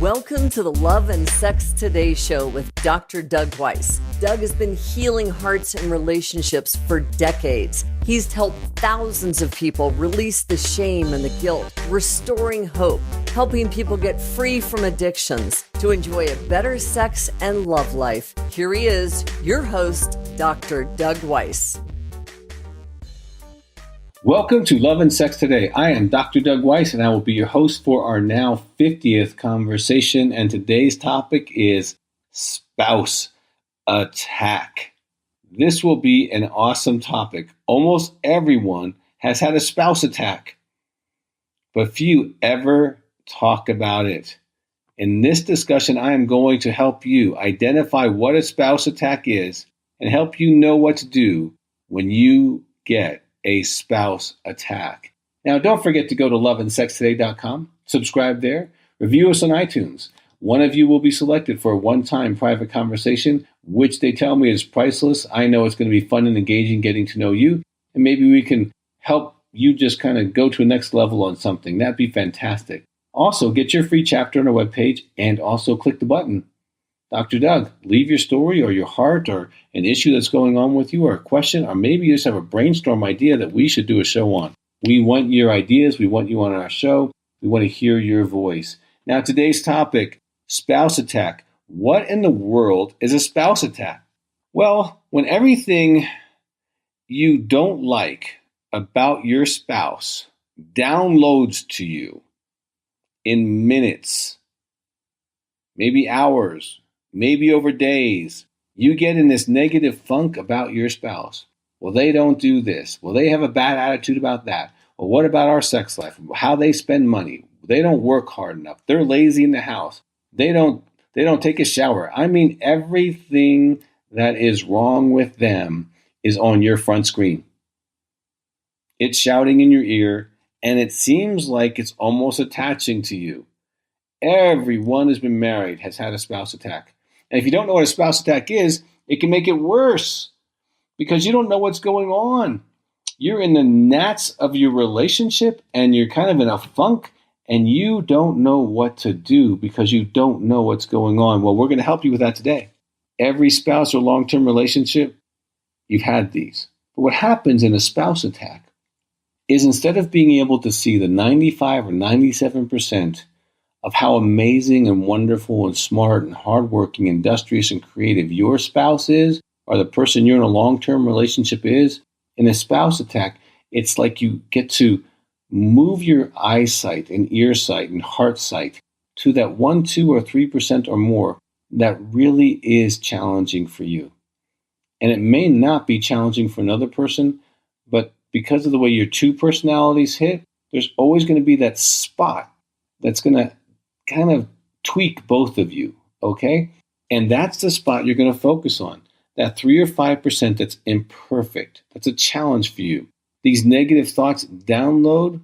Welcome to the Love and Sex Today show with Dr. Doug Weiss. Doug has been healing hearts and relationships for decades. He's helped thousands of people release the shame and the guilt, restoring hope, helping people get free from addictions to enjoy a better sex and love life. Here he is, your host, Dr. Doug Weiss. Welcome to Love and Sex Today. I am Dr. Doug Weiss, and I will be your host for our now 50th conversation. And today's topic is spouse attack. This will be an awesome topic. Almost everyone has had a spouse attack, but few ever talk about it. In this discussion, I am going to help you identify what a spouse attack is and help you know what to do when you get a spouse attack. Now, don't forget to go to loveandsextoday.com, subscribe there, review us on iTunes. One of you will be selected for a one-time private conversation, which they tell me is priceless. I know it's going to be fun and engaging getting to know you, and maybe we can help you just kind of go to a next level on something. That'd be fantastic. Also, get your free chapter on our webpage and also click the button. Dr. Doug, leave your story or your heart or an issue that's going on with you or a question, or maybe you just have a brainstorm idea that we should do a show on. We want your ideas. We want you on our show. We want to hear your voice. Now, today's topic, spouse attack. What in the world is a spouse attack? Well, when everything you don't like about your spouse downloads to you in minutes, maybe hours, maybe over days, you get in this negative funk about your spouse. Well, they don't do this. Well, they have a bad attitude about that. Well, what about our sex life? How they spend money? They don't work hard enough. They're lazy in the house. They don't take a shower. I mean, everything that is wrong with them is on your front screen. It's shouting in your ear, and it seems like it's almost attaching to you. Everyone who's been married has had a spouse attack. And if you don't know what a spouse attack is, it can make it worse because you don't know what's going on. You're in the gnats of your relationship and you're kind of in a funk and you don't know what to do because you don't know what's going on. Well, we're going to help you with that today. Every spouse or long-term relationship, you've had these. But what happens in a spouse attack is instead of being able to see the 95 or 97% of how amazing and wonderful and smart and hardworking, industrious and creative your spouse is, or the person you're in a long-term relationship is, in a spouse attack, it's like you get to move your eyesight and ear sight and heart sight to that 1, 2, or 3% or more that really is challenging for you. And it may not be challenging for another person, but because of the way your two personalities hit, there's always going to be that spot that's going to kind of tweak both of you, okay? And that's the spot you're going to focus on. That 3 or 5% that's imperfect. That's a challenge for you. These negative thoughts download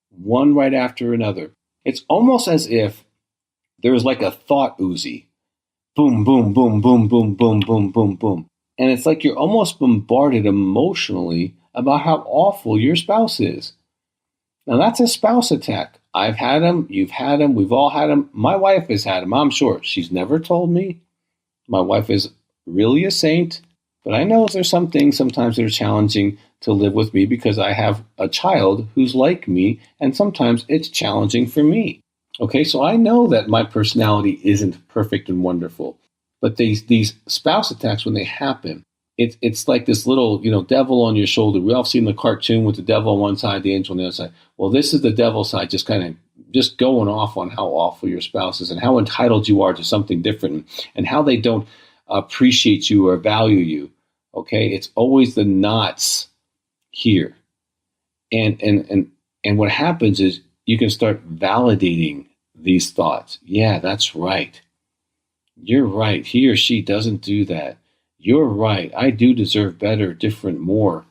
one right after another. It's almost as if there's like a thought Uzi. Boom, boom, boom, boom, boom, boom, boom, boom, boom. And it's like you're almost bombarded emotionally about how awful your spouse is. Now that's a spouse attack. I've had them, you've had them, we've all had them. My wife has had them, I'm sure. She's never told me. My wife is really a saint, but I know there's some things sometimes that are challenging to live with me because I have a child who's like me, and sometimes it's challenging for me. Okay, so I know that my personality isn't perfect and wonderful, but these spouse attacks, when they happen, it's like this little, devil on your shoulder. We all seen the cartoon with the devil on one side, the angel on the other side. Well, this is the devil side, just going off on how awful your spouse is and how entitled you are to something different and how they don't appreciate you or value you. Okay, it's always the knots here, and what happens is you can start validating these thoughts. Yeah, that's right. You're right. He or she doesn't do that. You're right. I do deserve better, different, more.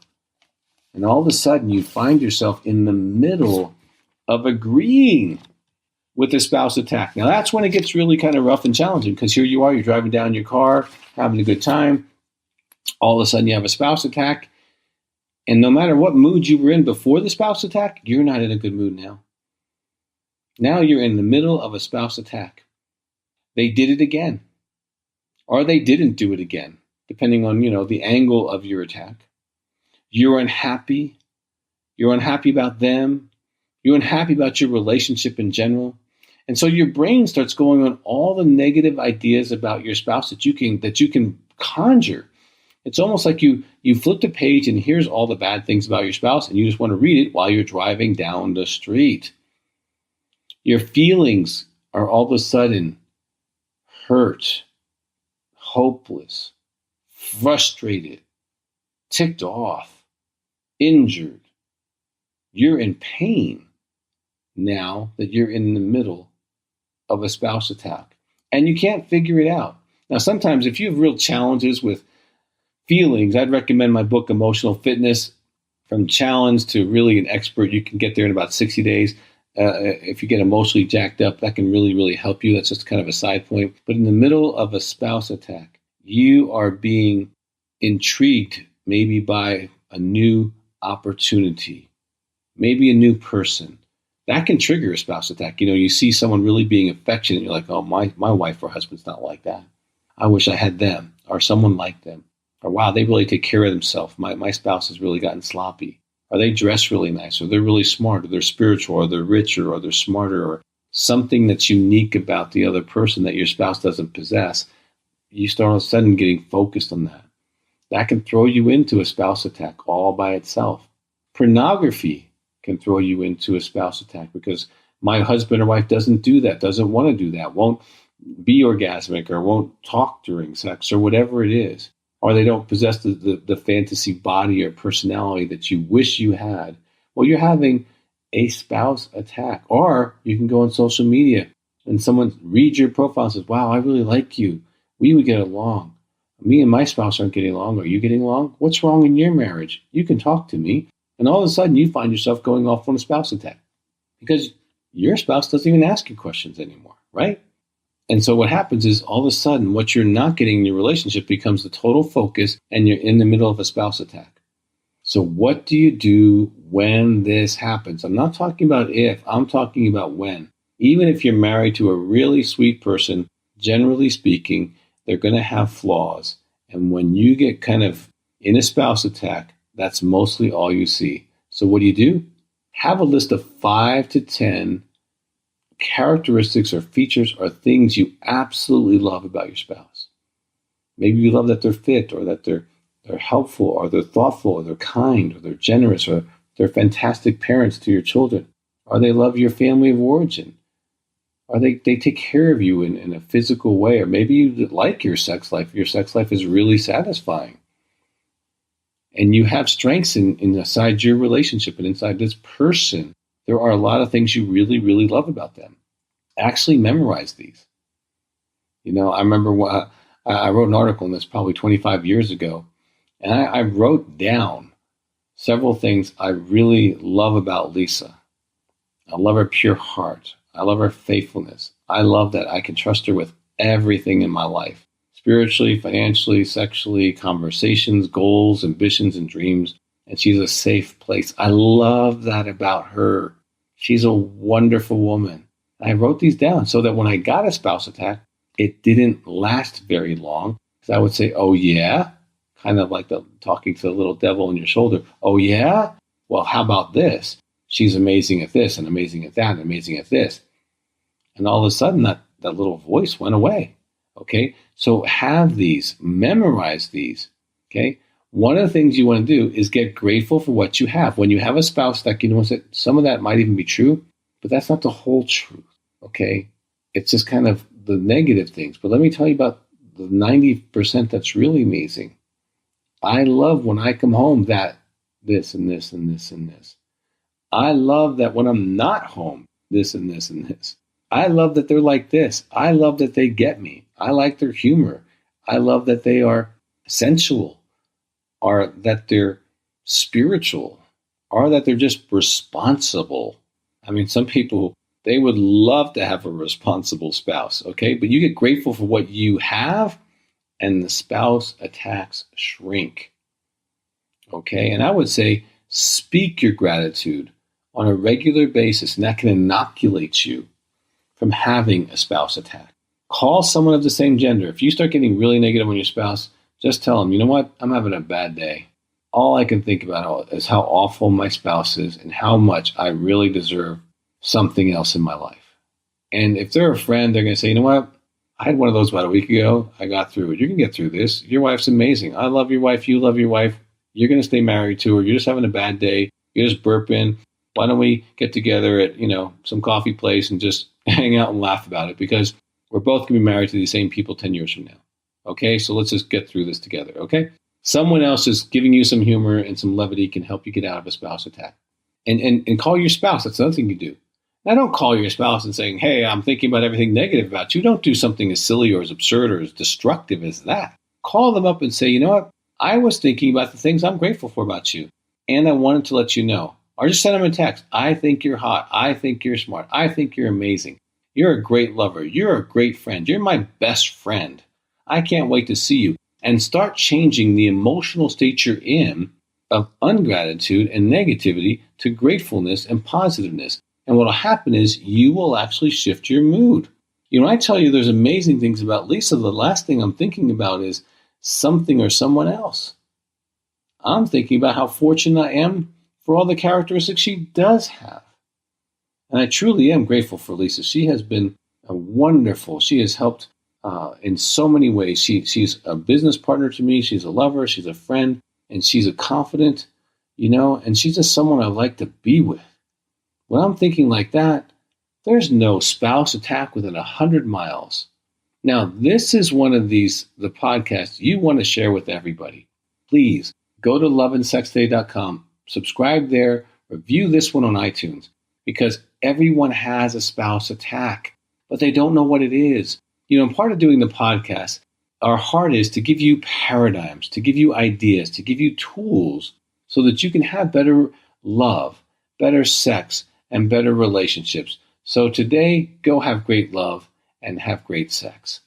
And all of a sudden you find yourself in the middle of agreeing with the spouse attack. Now that's when it gets really kind of rough and challenging because here you are, you're driving down your car, having a good time. All of a sudden you have a spouse attack. And no matter what mood you were in before the spouse attack, you're not in a good mood now. Now you're in the middle of a spouse attack. they did it again, or they didn't do it again, depending on, the angle of your attack. You're unhappy. You're unhappy about them. You're unhappy about your relationship in general. And so your brain starts going on all the negative ideas about your spouse that you can conjure. It's almost like you flip the page and here's all the bad things about your spouse, and you just want to read it while you're driving down the street. Your feelings are all of a sudden hurt, hopeless, frustrated, ticked off, injured. You're in pain now that you're in the middle of a spouse attack, and you can't figure it out. Now, sometimes if you have real challenges with feelings, I'd recommend my book, Emotional Fitness. From challenge to really an expert, you can get there in about 60 days. If you get emotionally jacked up, that can really, really help you. That's just kind of a side point. But in the middle of a spouse attack, you are being intrigued maybe by a new opportunity, maybe a new person. That can trigger a spouse attack. You see someone really being affectionate, and you're like, oh, my wife or husband's not like that. I wish I had them, or someone like them. Or, wow, they really take care of themselves. My spouse has really gotten sloppy. Or they dress really nice, or they're really smart, or they're spiritual, or they're richer, or they're smarter, or something that's unique about the other person that your spouse doesn't possess. You start all of a sudden getting focused on that. That can throw you into a spouse attack all by itself. Pornography can throw you into a spouse attack because my husband or wife doesn't do that, doesn't want to do that, won't be orgasmic, or won't talk during sex, or whatever it is. Or they don't possess the fantasy body or personality that you wish you had. Well, you're having a spouse attack. Or you can go on social media and someone reads your profile and says, wow, I really like you. We would get along. Me and my spouse aren't getting along. Are you getting along? What's wrong in your marriage? You can talk to me. And all of a sudden you find yourself going off on a spouse attack because your spouse doesn't even ask you questions anymore, right? And so what happens is all of a sudden what you're not getting in your relationship becomes the total focus, and you're in the middle of a spouse attack. So what do you do when this happens? I'm not talking about if, I'm talking about when. Even if you're married to a really sweet person, generally speaking, they're going to have flaws. And when you get kind of in a spouse attack, that's mostly all you see. So what do? Have a list of 5 to 10 characteristics or features or things you absolutely love about your spouse. Maybe you love that they're fit, or that they're helpful, or they're thoughtful, or they're kind, or they're generous, or they're fantastic parents to your children, or they love your family of origin, or they take care of you in a physical way, or maybe you like your sex life. Your sex life is really satisfying. And you have strengths inside your relationship and inside this person. There are a lot of things you really, really love about them. Actually memorize these. I remember I wrote an article on this probably 25 years ago, and I wrote down several things I really love about Lisa. I love her pure heart. I love her faithfulness. I love that I can trust her with everything in my life. Spiritually, financially, sexually, conversations, goals, ambitions, and dreams. And she's a safe place. I love that about her. She's a wonderful woman. I wrote these down so that when I got a spouse attack, it didn't last very long. Because I would say, oh yeah, kind of like talking to the little devil on your shoulder. Oh yeah? Well, how about this? She's amazing at this, and amazing at that, and amazing at this. And all of a sudden, that little voice went away. Okay? So have these, memorize these. Okay? One of the things you want to do is get grateful for what you have. When you have a spouse that, some of that might even be true, but that's not the whole truth, okay? It's just kind of the negative things. But let me tell you about the 90% that's really amazing. I love when I come home that this and this and this and this. I love that when I'm not home, this and this and this. I love that they're like this. I love that they get me. I like their humor. I love that they are sensual, or that they're spiritual, or that they're just responsible. I mean, some people, they would love to have a responsible spouse, okay? But you get grateful for what you have, and the spouse attacks shrink, okay? And I would say speak your gratitude on a regular basis, and that can inoculate you from having a spouse attack. Call someone of the same gender. If you start getting really negative on your spouse, just tell them, you know what? I'm having a bad day. All I can think about is how awful my spouse is and how much I really deserve something else in my life. And if they're a friend, they're going to say, you know what? I had one of those about a week ago. I got through it. You can get through this. Your wife's amazing. I love your wife. You love your wife. You're going to stay married to her. You're just having a bad day. You're just burping. Why don't we get together at, some coffee place and just hang out and laugh about it? Because we're both going to be married to these same people 10 years from now. Okay? So let's just get through this together. Okay? Someone else is giving you some humor and some levity can help you get out of a spouse attack. And call your spouse. That's another thing you do. Now, don't call your spouse and saying, hey, I'm thinking about everything negative about you. Don't do something as silly or as absurd or as destructive as that. Call them up and say, you know what? I was thinking about the things I'm grateful for about you, and I wanted to let you know. Or just send them a text. I think you're hot. I think you're smart. I think you're amazing. You're a great lover. You're a great friend. You're my best friend. I can't wait to see you. And start changing the emotional state you're in of ungratitude and negativity to gratefulness and positiveness. And what will happen is you will actually shift your mood. I tell you there's amazing things about Lisa. The last thing I'm thinking about is something or someone else. I'm thinking about how fortunate I am for all the characteristics she does have. And I truly am grateful for Lisa. She has been wonderful. She has helped in so many ways. She's a business partner to me. She's a lover. She's a friend. And she's a confidant, and she's just someone I like to be with. When I'm thinking like that, there's no spouse attack within 100 miles. Now, this is one of the podcasts you want to share with everybody. Please go to loveandsextoday.com, subscribe there, review this one on iTunes, because everyone has a spouse attack, but they don't know what it is. Part of doing the podcast, our heart is to give you paradigms, to give you ideas, to give you tools so that you can have better love, better sex, and better relationships. So today, go have great love and have great sex.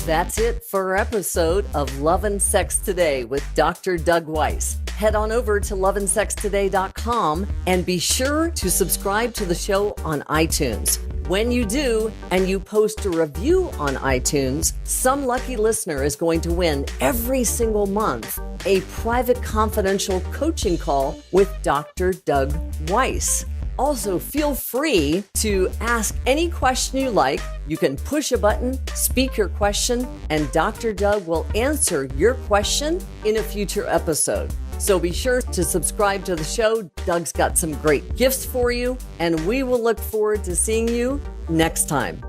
That's it for our episode of Love and Sex Today with Dr. Doug Weiss. Head on over to loveandsextoday.com and be sure to subscribe to the show on iTunes. When you do, and you post a review on iTunes, some lucky listener is going to win every single month a private confidential coaching call with Dr. Doug Weiss. Also, feel free to ask any question you like. You can push a button, speak your question, and Dr. Doug will answer your question in a future episode. So be sure to subscribe to the show. Doug's got some great gifts for you, and we will look forward to seeing you next time.